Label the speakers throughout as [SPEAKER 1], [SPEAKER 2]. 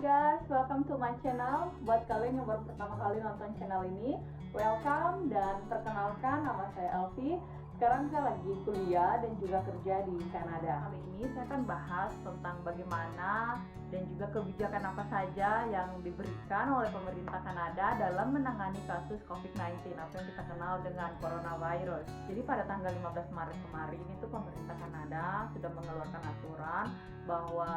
[SPEAKER 1] guys, welcome to my channel. Buat kalian yang baru pertama kali nonton channel ini, welcome dan perkenalkan, nama saya Elvi. Sekarang saya lagi kuliah dan juga kerja di Kanada. Kali ini saya akan bahas tentang bagaimana dan juga kebijakan apa saja yang diberikan oleh pemerintah Kanada dalam menangani kasus COVID-19 atau yang kita kenal dengan coronavirus. Jadi pada tanggal 15 Maret kemarin itu pemerintah Kanada sudah mengeluarkan aturan bahwa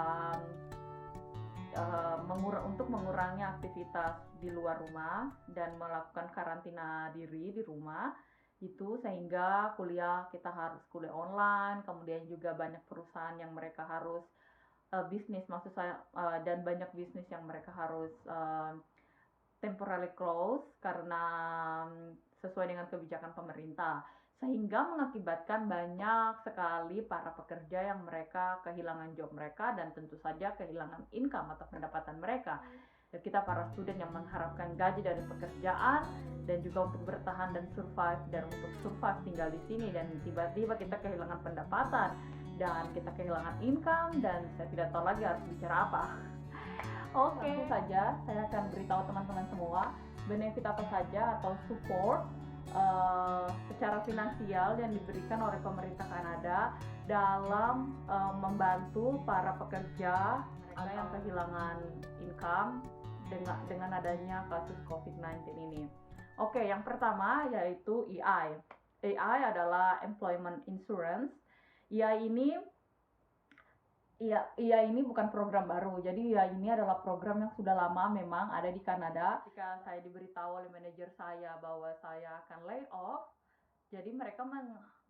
[SPEAKER 1] untuk mengurangi aktivitas di luar rumah dan melakukan karantina diri di rumah itu, sehingga kita harus kuliah online, kemudian juga banyak perusahaan yang mereka harus bisnis maksud saya dan banyak bisnis yang mereka harus temporarily close karena sesuai dengan kebijakan pemerintah, sehingga mengakibatkan banyak sekali para pekerja yang mereka kehilangan job mereka dan tentu saja kehilangan income atau pendapatan mereka. Dan kita para student yang mengharapkan gaji dari pekerjaan dan juga untuk bertahan dan untuk survive tinggal di sini, dan tiba-tiba kita kehilangan pendapatan dan kita kehilangan income dan saya tidak tahu lagi harus bicara apa. Oke, langsung saja saya akan beritahu teman-teman semua benefit apa saja atau support secara finansial yang diberikan oleh pemerintah Kanada dalam membantu para pekerja mereka yang kehilangan income dengan adanya kasus COVID-19 ini. Oke, yang pertama yaitu EI. EI adalah Employment Insurance. EI ini bukan program baru, jadi ini adalah program yang sudah lama memang ada di Kanada. Ketika saya diberitahu oleh manajer saya bahwa saya akan lay off, jadi mereka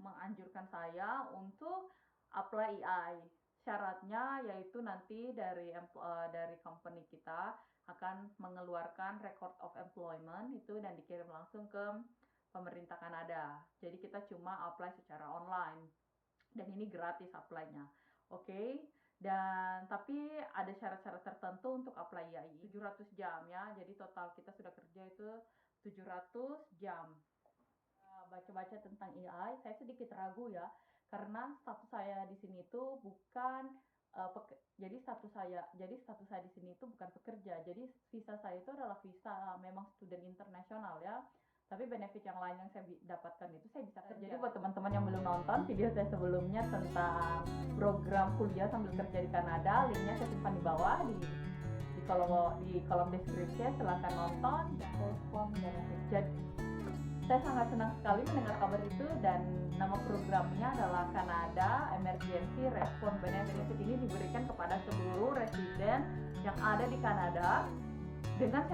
[SPEAKER 1] menganjurkan saya untuk apply EI. Syaratnya yaitu nanti dari company kita akan mengeluarkan record of employment itu dan dikirim langsung ke pemerintah Kanada. Jadi kita cuma apply secara online dan ini gratis apply-nya. Oke. Dan tapi ada syarat-syarat tertentu untuk apply EI. 700 jam ya. Jadi total kita sudah kerja itu 700 jam. Baca-baca tentang EI, saya sedikit ragu ya, karena status saya di sini itu bukan jadi status saya di sini itu bukan pekerja. Jadi visa saya itu adalah visa memang student internasional ya. Tapi benefit yang lain yang saya dapatkan itu saya bisa kerja. Jadi buat teman-teman yang belum nonton video saya sebelumnya tentang program kuliah sambil kerja di Kanada, linknya saya simpan di bawah di kolom deskripsi. Silahkan nonton dan respon benefit. Jadi saya sangat senang sekali mendengar kabar itu, dan nama programnya adalah Canada Emergency Response Benefit. Benefit ini diberikan kepada seluruh residen yang ada di Kanada dengan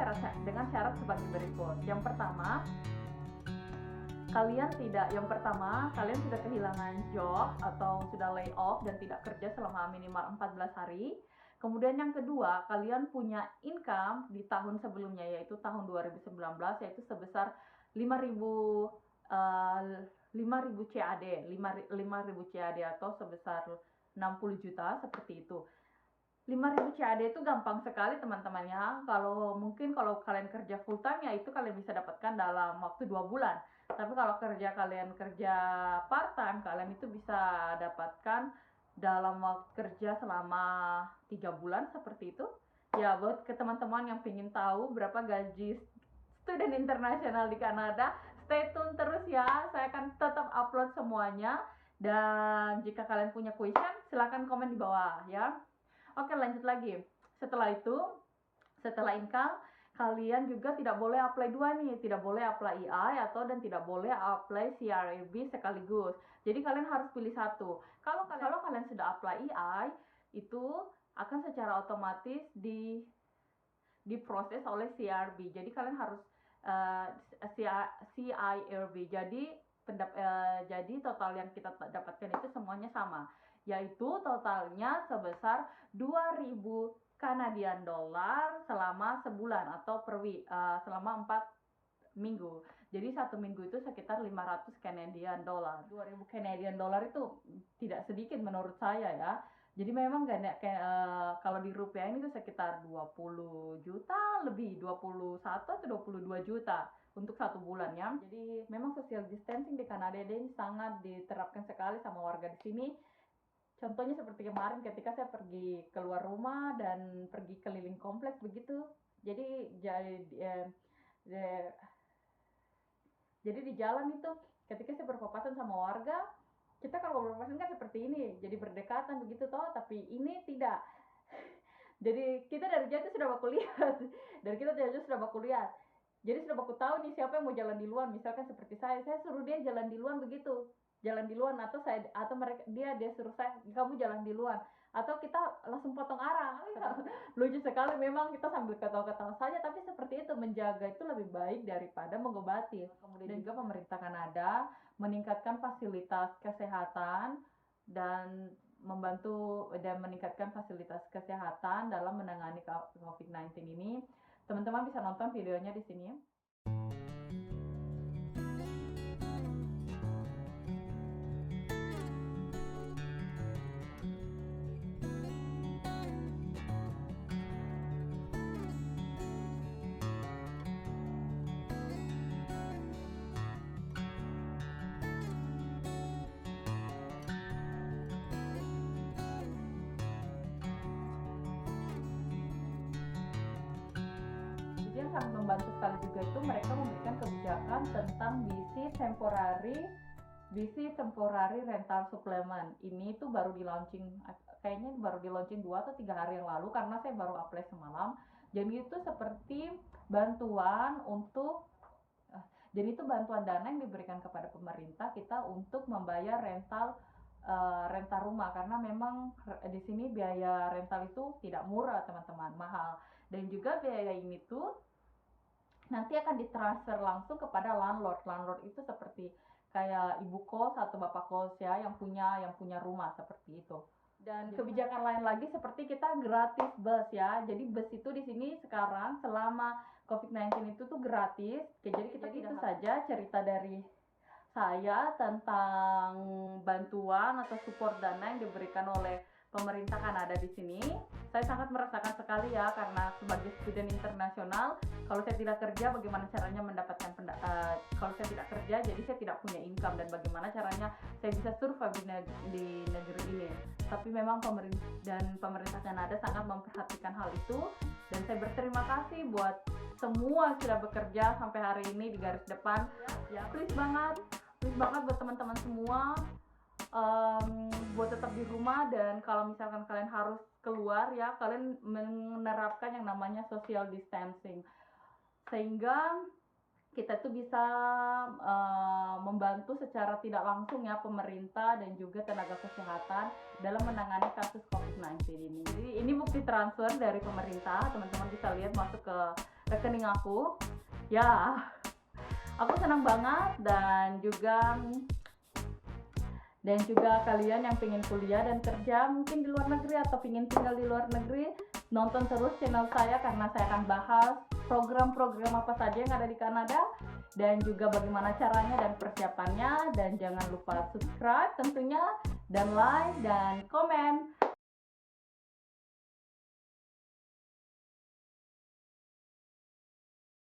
[SPEAKER 1] syarat sebagai berikut. Yang pertama, kalian sudah kehilangan job atau sudah lay off dan tidak kerja selama minimal 14 hari. Kemudian yang kedua, kalian punya income di tahun sebelumnya, yaitu tahun 2019, yaitu sebesar 5.000 CAD, 5.000 CAD atau sebesar 60 juta seperti itu. 5.000 CAD itu gampang sekali teman-teman ya. Kalau kalian kerja full time ya itu kalian bisa dapatkan dalam waktu 2 bulan. Tapi kalau kalian kerja part time, kalian itu bisa dapatkan dalam waktu kerja selama 3 bulan seperti itu. Ya, buat ke teman-teman yang ingin tahu berapa gaji student internasional di Kanada, stay tune terus ya. Saya akan tetap upload semuanya, dan jika kalian punya question silahkan komen di bawah ya. Oke, lanjut lagi. Setelah income, kalian juga tidak boleh apply dua nih, tidak boleh apply EI dan tidak boleh apply CRB sekaligus. Jadi kalian harus pilih satu. Kalau kalian sudah apply EI, itu akan secara otomatis diproses oleh CRB. Jadi kalian harus CIRB. Jadi total yang kita dapatkan itu semuanya sama, yaitu totalnya sebesar 2.000 Canadian dollar selama sebulan atau selama 4 minggu. Jadi 1 minggu itu sekitar 500 Canadian dollar. 2.000 Canadian dollar itu tidak sedikit menurut saya ya. Jadi memang kalau di rupiah ini tuh sekitar 20 juta lebih, 21 atau 22 juta untuk 1 bulan ya. Jadi memang social distancing di Kanada ini sangat diterapkan sekali sama warga di sini. Contohnya seperti kemarin ketika saya pergi keluar rumah dan pergi keliling kompleks begitu. Jadi jadi di jalan itu ketika saya berpapasan sama warga, kita kalau berpapasan kan seperti ini, jadi berdekatan begitu toh, tapi ini tidak. Jadi kita dari jauh itu sudah baku lihat, dari kita dari jauh sudah baku lihat. Jadi sudah baku tahu nih siapa yang mau jalan duluan. Misalkan seperti saya suruh dia jalan duluan begitu, jalan duluan, atau mereka dia suruh saya, kamu jalan duluan, atau kita langsung potong arah. Lucu sekali memang, kita sambil ketawa-ketawa saja, tapi seperti itu, menjaga itu lebih baik daripada mengobati. Kemudian juga pemerintah Kanada meningkatkan fasilitas kesehatan dan membantu dan meningkatkan fasilitas kesehatan dalam menangani COVID-19 ini. Teman-teman bisa nonton videonya di sini. Yang sangat membantu sekali juga itu mereka memberikan kebijakan tentang BC temporary rental supplement. Ini tuh baru di launching, kayaknya baru di launching 2 atau 3 hari yang lalu, karena saya baru apply semalam. Jadi itu seperti bantuan bantuan dana yang diberikan kepada pemerintah kita untuk membayar rental rumah, karena memang di sini biaya rental itu tidak murah teman-teman, mahal. Dan juga biaya ini tuh nanti akan ditransfer langsung kepada landlord. Landlord itu seperti kayak ibu kos atau bapak kos ya, yang punya rumah seperti itu. Dan kebijakan lain lagi seperti kita gratis bus ya. Jadi bus itu di sini sekarang selama COVID-19 itu tuh gratis. Jadi itu saja cerita dari saya tentang bantuan atau support dana yang diberikan oleh pemerintah Kanada di sini. Saya sangat merasakan sekali ya, karena sebagai student internasional, kalau saya tidak kerja bagaimana caranya mendapatkan kalau saya tidak kerja jadi saya tidak punya income, dan bagaimana caranya saya bisa survive di negeri ini. Tapi memang pemerintah Kanada sangat memperhatikan hal itu, dan saya berterima kasih buat semua yang sudah bekerja sampai hari ini di garis depan. Ya, please banget buat teman-teman semua buat tetap di rumah, dan kalau misalkan kalian harus keluar ya, kalian menerapkan yang namanya social distancing, sehingga kita tuh bisa membantu secara tidak langsung ya pemerintah dan juga tenaga kesehatan dalam menangani kasus COVID-19 ini. Jadi ini bukti transfer dari pemerintah, teman-teman bisa lihat masuk ke rekening aku ya. Aku senang banget, dan juga kalian yang pengen kuliah dan kerja mungkin di luar negeri atau pengen tinggal di luar negeri, nonton terus channel saya, karena saya akan bahas program-program apa saja yang ada di Kanada dan juga bagaimana caranya dan persiapannya. Dan jangan lupa subscribe tentunya, dan like dan komen.